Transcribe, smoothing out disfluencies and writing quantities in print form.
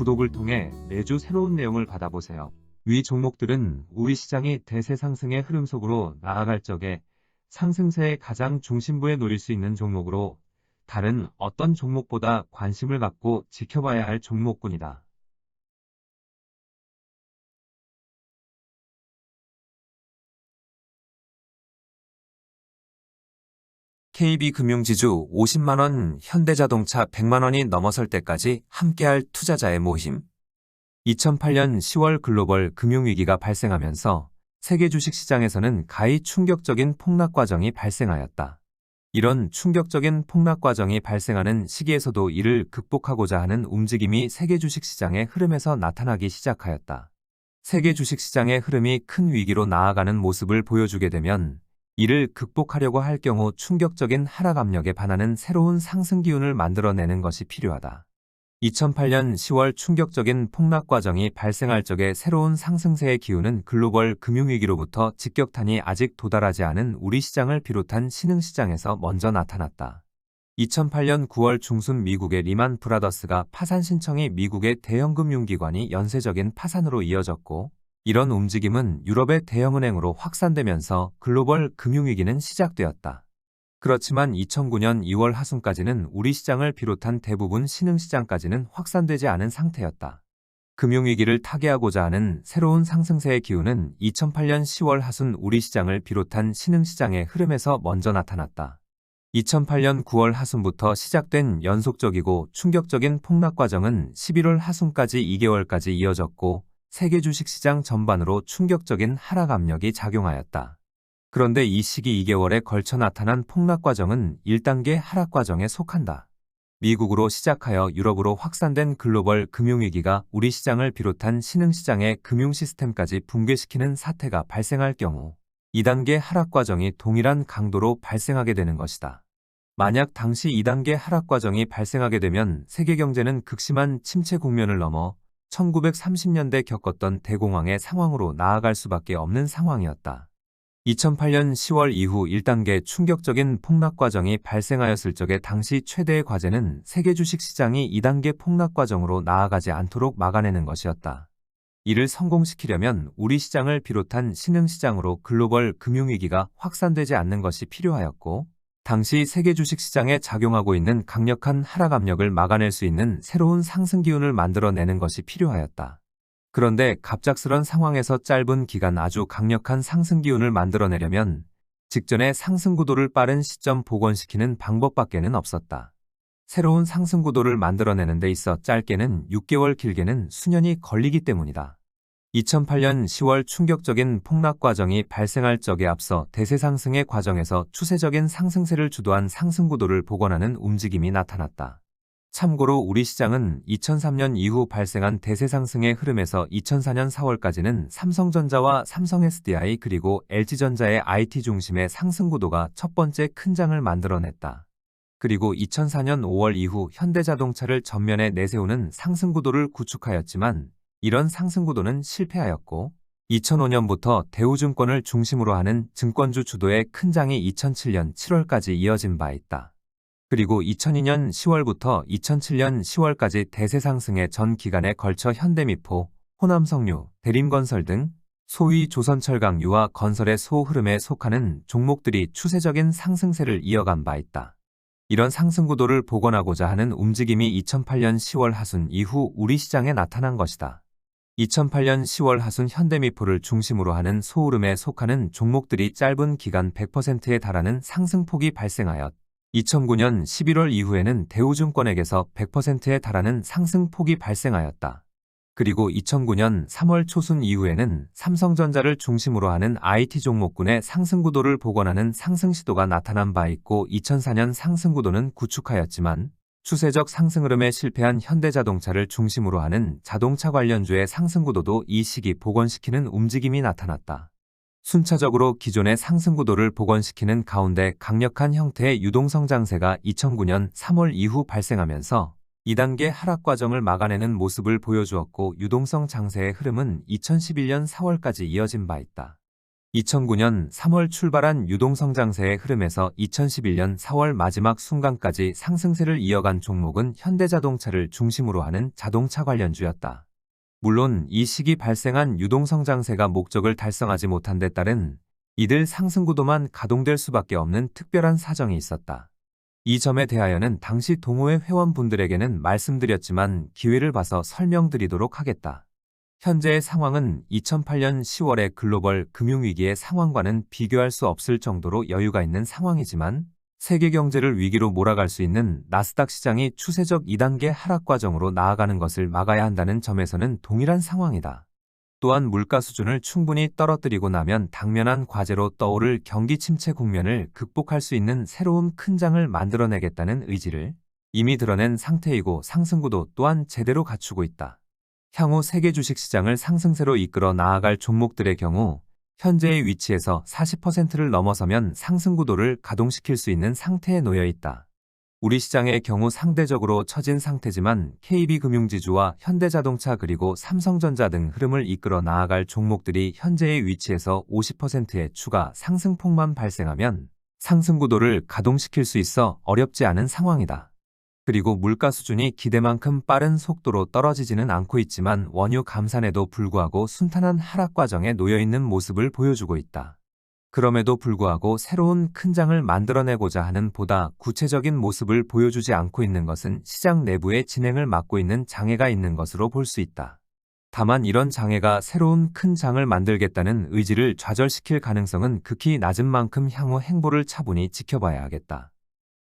구독을 통해 매주 새로운 내용을 받아보세요. 위 종목들은 우리 시장이 대세 상승의 흐름 속으로 나아갈 적에 상승세의 가장 중심부에 놓일 수 있는 종목으로 다른 어떤 종목보다 관심을 갖고 지켜봐야 할 종목군이다. KB금융지주 50만원, 현대자동차 100만원이 넘어설 때까지 함께할 투자자의 모임. 2008년 10월 글로벌 금융위기가 발생하면서 세계 주식시장에서는 가히 충격적인 폭락 과정이 발생하였다. 이런 충격적인 폭락 과정이 발생하는 시기에서도 이를 극복하고자 하는 움직임이 세계 주식시장의 흐름에서 나타나기 시작하였다. 세계 주식시장의 흐름이 큰 위기로 나아가는 모습을 보여주게 되면 이를 극복하려고 할 경우 충격적인 하락 압력에 반하는 새로운 상승 기운을 만들어내는 것이 필요하다. 2008년 10월 충격적인 폭락 과정이 발생할 적에 새로운 상승세의 기운은 글로벌 금융위기로부터 직격탄이 아직 도달하지 않은 우리 시장을 비롯한 신흥시장에서 먼저 나타났다. 2008년 9월 중순 미국의 리만 브라더스가 파산 신청이 미국의 대형 금융기관이 연쇄적인 파산으로 이어졌고, 이런 움직임은 유럽의 대형은행으로 확산되면서 글로벌 금융위기는 시작되었다. 그렇지만 2009년 2월 하순까지는 우리 시장을 비롯한 대부분 신흥시장까지는 확산되지 않은 상태였다. 금융위기를 타개하고자 하는 새로운 상승세의 기운은 2008년 10월 하순 우리 시장을 비롯한 신흥시장의 흐름에서 먼저 나타났다. 2008년 9월 하순부터 시작된 연속적이고 충격적인 폭락 과정은 11월 하순까지 2개월까지 이어졌고 세계 주식시장 전반으로 충격적인 하락 압력이 작용하였다. 그런데 이 시기 2개월에 걸쳐 나타난 폭락 과정은 1단계 하락 과정에 속한다. 미국으로 시작하여 유럽으로 확산된 글로벌 금융위기가 우리 시장을 비롯한 신흥시장의 금융 시스템까지 붕괴시키는 사태가 발생할 경우 2단계 하락 과정이 동일한 강도로 발생하게 되는 것이다. 만약 당시 2단계 하락 과정이 발생하게 되면 세계 경제는 극심한 침체 국면을 넘어 1930년대 겪었던 대공황의 상황으로 나아갈 수밖에 없는 상황이었다. 2008년 10월 이후 1단계 충격적인 폭락 과정이 발생하였을 적에 당시 최대의 과제는 세계 주식시장이 2단계 폭락 과정으로 나아가지 않도록 막아내는 것이었다. 이를 성공시키려면 우리 시장을 비롯한 신흥시장으로 글로벌 금융위기가 확산되지 않는 것이 필요하였고, 당시 세계 주식시장에 작용하고 있는 강력한 하락 압력을 막아낼 수 있는 새로운 상승 기운을 만들어내는 것이 필요하였다. 그런데 갑작스런 상황에서 짧은 기간 아주 강력한 상승 기운을 만들어내려면 직전의 상승 구도를 빠른 시점 복원시키는 방법밖에는 없었다. 새로운 상승 구도를 만들어내는 데 있어 짧게는 6개월, 길게는 수년이 걸리기 때문이다. 2008년 10월 충격적인 폭락 과정이 발생할 적에 앞서 대세 상승의 과정에서 추세적인 상승세를 주도한 상승 구도를 복원하는 움직임이 나타났다. 참고로 우리 시장은 2003년 이후 발생한 대세 상승의 흐름에서 2004년 4월까지는 삼성전자와 삼성 SDI 그리고 LG전자의 IT 중심의 상승 구도가 첫 번째 큰 장을 만들어냈다. 그리고 2004년 5월 이후 현대자동차를 전면에 내세우는 상승 구도를 구축하였지만 이런 상승 구도는 실패하였고 2005년부터 대우증권을 중심으로 하는 증권주 주도의 큰 장이 2007년 7월까지 이어진 바 있다. 그리고 2002년 10월부터 2007년 10월까지 대세 상승의 전 기간에 걸쳐 현대미포, 호남성유, 대림건설 등 소위 조선철강유와 건설의 소흐름에 속하는 종목들이 추세적인 상승세를 이어간 바 있다. 이런 상승 구도를 복원하고자 하는 움직임이 2008년 10월 하순 이후 우리 시장에 나타난 것이다. 2008년 10월 하순 현대미포를 중심으로 하는 소흐름에 속하는 종목들이 짧은 기간 100%에 달하는 상승폭이 발생하였 2009년 11월 이후에는 대우증권에게서 100%에 달하는 상승폭이 발생하였다. 그리고 2009년 3월 초순 이후에는 삼성전자를 중심으로 하는 IT 종목군의 상승구도를 복원하는 상승시도가 나타난 바 있고 2004년 상승구도는 구축하였지만 추세적 상승 흐름에 실패한 현대자동차를 중심으로 하는 자동차 관련주의 상승구도도 이 시기 복원시키는 움직임이 나타났다. 순차적으로 기존의 상승구도를 복원시키는 가운데 강력한 형태의 유동성장세가 2009년 3월 이후 발생하면서 2단계 하락 과정을 막아내는 모습을 보여주었고 유동성 장세의 흐름은 2011년 4월까지 이어진 바 있다. 2009년 3월 출발한 유동성장세의 흐름에서 2011년 4월 마지막 순간까지 상승세를 이어간 종목은 현대자동차를 중심으로 하는 자동차 관련주였다. 물론 이 시기 발생한 유동성장세가 목적을 달성하지 못한 데 따른 이들 상승구도만 가동될 수밖에 없는 특별한 사정이 있었다. 이 점에 대하여는 당시 동호회 회원분들에게는 말씀드렸지만 기회를 봐서 설명드리도록 하겠다. 현재의 상황은 2008년 10월의 글로벌 금융위기의 상황과는 비교할 수 없을 정도로 여유가 있는 상황이지만 세계 경제를 위기로 몰아갈 수 있는 나스닥 시장이 추세적 2단계 하락 과정으로 나아가는 것을 막아야 한다는 점에서는 동일한 상황이다. 또한 물가 수준을 충분히 떨어뜨리고 나면 당면한 과제로 떠오를 경기 침체 국면을 극복할 수 있는 새로운 큰 장을 만들어내겠다는 의지를 이미 드러낸 상태이고 상승구도 또한 제대로 갖추고 있다. 향후 세계 주식시장을 상승세로 이끌어 나아갈 종목들의 경우 현재의 위치에서 40%를 넘어서면 상승구도를 가동시킬 수 있는 상태에 놓여 있다. 우리 시장의 경우 상대적으로 처진 상태지만 KB금융지주와 현대자동차 그리고 삼성전자 등 흐름을 이끌어 나아갈 종목들이 현재의 위치에서 50%의 추가 상승폭만 발생하면 상승구도를 가동시킬 수 있어 어렵지 않은 상황이다. 그리고 물가 수준이 기대만큼 빠른 속도로 떨어지지는 않고 있지만 원유 감산에도 불구하고 순탄한 하락 과정에 놓여있는 모습을 보여주고 있다. 그럼에도 불구하고 새로운 큰 장을 만들어내고자 하는 보다 구체적인 모습을 보여주지 않고 있는 것은 시장 내부의 진행을 막고 있는 장애가 있는 것으로 볼 수 있다. 다만 이런 장애가 새로운 큰 장을 만들겠다는 의지를 좌절시킬 가능성은 극히 낮은 만큼 향후 행보를 차분히 지켜봐야 하겠다.